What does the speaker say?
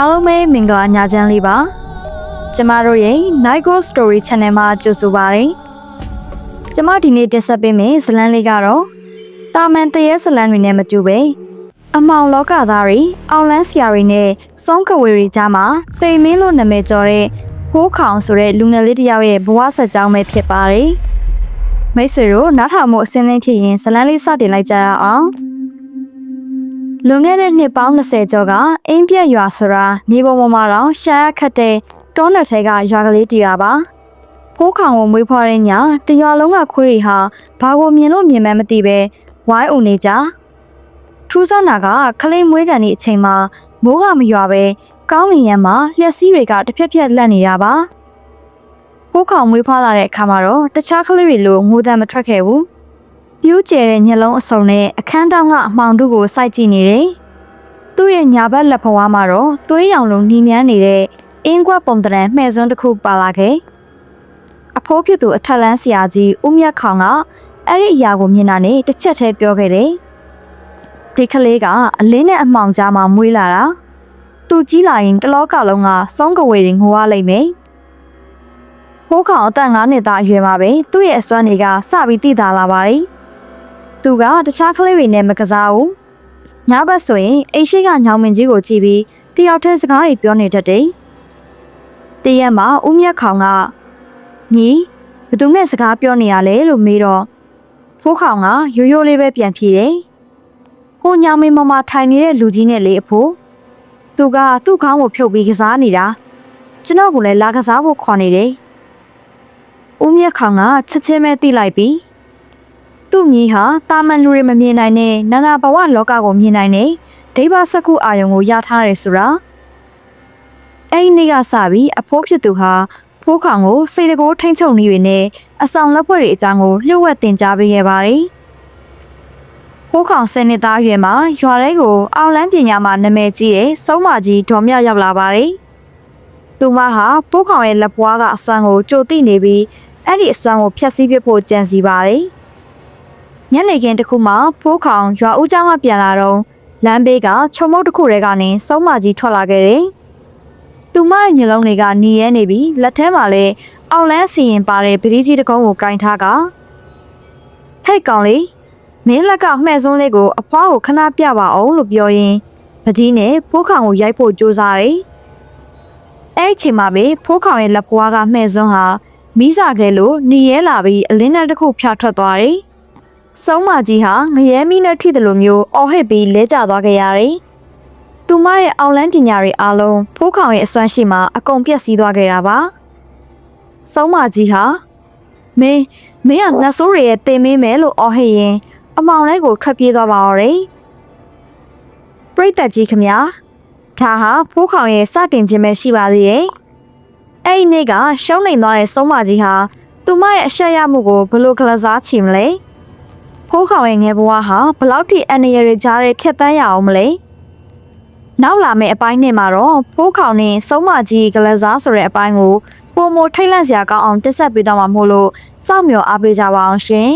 အားလုံးပဲမင်္ဂလာညချမ်းလေးပါကျမတို့ရဲ့ Night Ghost Story Channel မှာကြိုဆိုပါရစေကျမဒီနေ့တင်ဆက်ပေးမယ့်ဇာတ်လမ်းလေးကတော့တာမန်တရေဇာတ်လမ်းတွေနဲ့မတူပဲအမောင်လောကသားတွေအောင်လန်းဆရာတွေနဲ့စုံးကဝေတွေကြားမှာတိမ်မင်းလို့နာမည်ကျော်တဲ့ဖိုးခေါင်ဆိုတဲ့လူငယ်လေးတစ်ယောက်ရဲ့ဘဝဆက်ကြောင်းပဲဖြစ်ပါတယ်မိတ်ဆွေတို့နားထောင်မှုအစင်းလင်းဖြစ်ရင်ဇာတ်လမ်းလေးစတင်လိုက်ကြရအောင်လွန်ခဲ့တဲ့နှစ်ပေါင်း20ကျော်ကအင်းပြက်ရွာဆိုတာနေပေါ်မှာတော့ရှားခတ်တဲ့တောနယ်ထဲကရွာကလေးတရွာပါဖိုးခေါင်ကိုမွေးဖွားတဲ့ညတရွာလုံးကခွေးတွေဟာဘာကိုမြင်လို့မြင်မှန်းမသိပဲဝိုင်းအုံနေကြထူးဆန်းတာကခလိန်မွေးကန်ဒီအချိန်မှာမိုးကမရွာပဲကောင်းကင်ရံမှာလျှက်စီးတွေကတစ်ဖြက်ဖြက်လက်နေတာပါဖိုးခေါင်မွေးဖွားလာတဲ့အခါမှာတော့တခြားကလေးတွေလိုငိုတမ်းမထွက်ခဲ့ဘူးပြူးကျဲတဲ့ညလုံးအစုံနဲ့အခန်းတောင်းကအမှောင်တို့ကိုစိုက်ကြည့်နေတယ်။သူ့ရဲ့ညာဘက်လက်ဖွားမှာတော့သွေးရောင်လုံးနှီးမြန်းနေတဲ့အင်းကွက်ပုံတရံမှဲ့စွန်းတစ်ခုပါလာခဲ့။အဖိုးဖြစ်သူအထက်လန်းဆရာကြီးဦးမြတ်ခေါင်ကအဲ့ဒီအရာကိုမြင်တာနဲ့တစ်ချက်တည်းပြောခဲ့တယ်။ဒီကလေးကအလင်းနဲ့အမှောင်ကြားမှာမွေးလာတာ။သူကြီးလာရင်တလောကလုံးကစုံးကဝေတွေငိုရလိမ့်မယ်။ဖိုးခေါင်အသက်9နှစ်သားအရွယ်မှာပဲသူ့ရဲ့အစွမ်းတွေကစပြီးသိသာလာပါတယ်။သူကတခြားကလေးတွေနဲ့မကစားဘူး။ညဘက်ဆိုရင်အိမ်ရှိကညောင်မင်းကြီးကိုကြည့်ပြီးတယောက်တည်းစကားတွေပြောနေတတ်တယ်။တရက်မှာဦးမြတ်ခေါင်ကညီဘသူနဲ့စကားပြောနေရလဲလို့မေးတော့ဖိုးခေါင်ကရိုးရိုးလေးပဲပြန်ဖြေတယ်။ဟိုညောင်မင်းမထိုင်နေတဲ့လူကြီးနဲ့လေအဖိုးသူကသူ့ခေါင်းကိုဖြုတ်ပြီးကစားနေတာကျွန်တော်ကလည်းလာကစားဖို့ခေါ်နေတယ်။ဦးမြတ်ခေါင်ကချက်ချင်းပဲသိလိုက်ပြီးသူ့မြေဟာတာမန်လူတွေမမြင်နိုင်တဲ့နာနာဘဝလောကကိုမြင်နိုင်တဲ့ဒိဗ္ဗစကုအာယုံကိုရထားတယ်ဆိုတာအဲ့ဒီနေ့ကစပြီးအဖိုးဖြစ်သူဟာဖိုးခေါင်ကိုစိတ်တကိုးထိမ့်ချုပ်နေတွေနဲ့အဆောင်လက်ဖွဲ့တွေအကြောင်းကိုလျှို့ဝှက်တင်ကြားပေးခဲ့ပါတယ်ဖိုးခေါင်10နှစ်သားရွယ်မှာရွာထဲကိုအောင်လန်းပညာမှာနာမည်ကြီးတဲ့စုံးမကြီးဒေါ်မြရောက်လာပါတယ်သူမဟာဖိုးခေါင်ရဲ့လက်ပွားကအစွမ်းကိုကြိုသိနေပြီးအဲ့ဒီအစွမ်းကိုဖျက်ဆီးပစ်ဖို့ကြံစီပါတယ်ညနေခင်းတစ်ခုမှဖိုးခေါင်ရွာဦးကျောင်းကပြန်လာတော့လမ်းဘေးကချုံမုတ်တစ်ခုထဲကနေစုံးမကြီးထွက်လာခဲ့တယ်။သူမရဲ့ညလုံးတွေကနေရဲနေပြီးလက်ထဲမှာလည်းအောင်လန်းစီရင်ပါတဲ့ပရိကြီးတကုံးကိုကင်ထားကဟဲ့ကောင်လေးမင်းလက်ကမှဲ့စွန်းလေးကိုအဖွားကိုခဏပြပါအောင်လို့ပြောရင်းပတိနဲ့ဖိုးခေါင်ကိုရိုက်ဖို့ကြိုးစားတယ်။အဲ့အချိန်မှာပဲဖိုးခေါင်ရဲ့လက်ဖွားကမှဲ့စွန်းဟာမိစာခဲလို့နေရဲလာပြီးအလင်းနဲ့တစ်ခုဖြာထွက်သွားတယ်။စုံးမကြီးဟာငရဲမီးနဲ့ထိတယ်လို့မျိုးအော်ဟစ်ပြီးလဲကျသွားခဲ့ရတယ်။သူမရဲ့အောင်လန်းပညာတွေအားလုံးဖိုးခေါင်ရဲ့အစွမ်းရှိမှအကုန်ပြည့်စည်သွားခဲ့တာပါ။စုံးမကြီးဟာမင်းကနတ်ဆိုးတွေရဲ့တင်မေးမယ်လို့အော်ဟစ်ရင်အမောင်လေးကိုထွက်ပြေးသွားပါတော့တယ်။ပရိသတ်ကြီးခင်ဗျာဒါဟာဖိုးခေါင်ရဲ့စတင်ခြင်းပဲရှိပါသေးတယ်။အဲ့ဒီနေ့ကရှုံးနေသွားတဲ့စုံးမကြီးဟာသူမရဲ့အရှက်ရမှုကိုဘယ်လိုကလစားချင်မလဲ။ဖိုးခေါင်ရဲ့ငယ်ဘဝဟာဘလောက်ထိအန္တရာယ်တွေကြားထဲဖြတ်တန်းရအောင်မလဲနောက်လာမယ့်အပိုင်းနဲ့မှာတော့ဖိုးခေါင်နဲ့စုံးမကြီးကလစားဆိုတဲ့အပိုင်းကိုပုံမထိတ်လန့်စရာကောင်းအောင်တက်ဆက်ပေးတော့မှာမို့လို့စောင့်မျှော်အားပေးကြပါအောင်ရှင်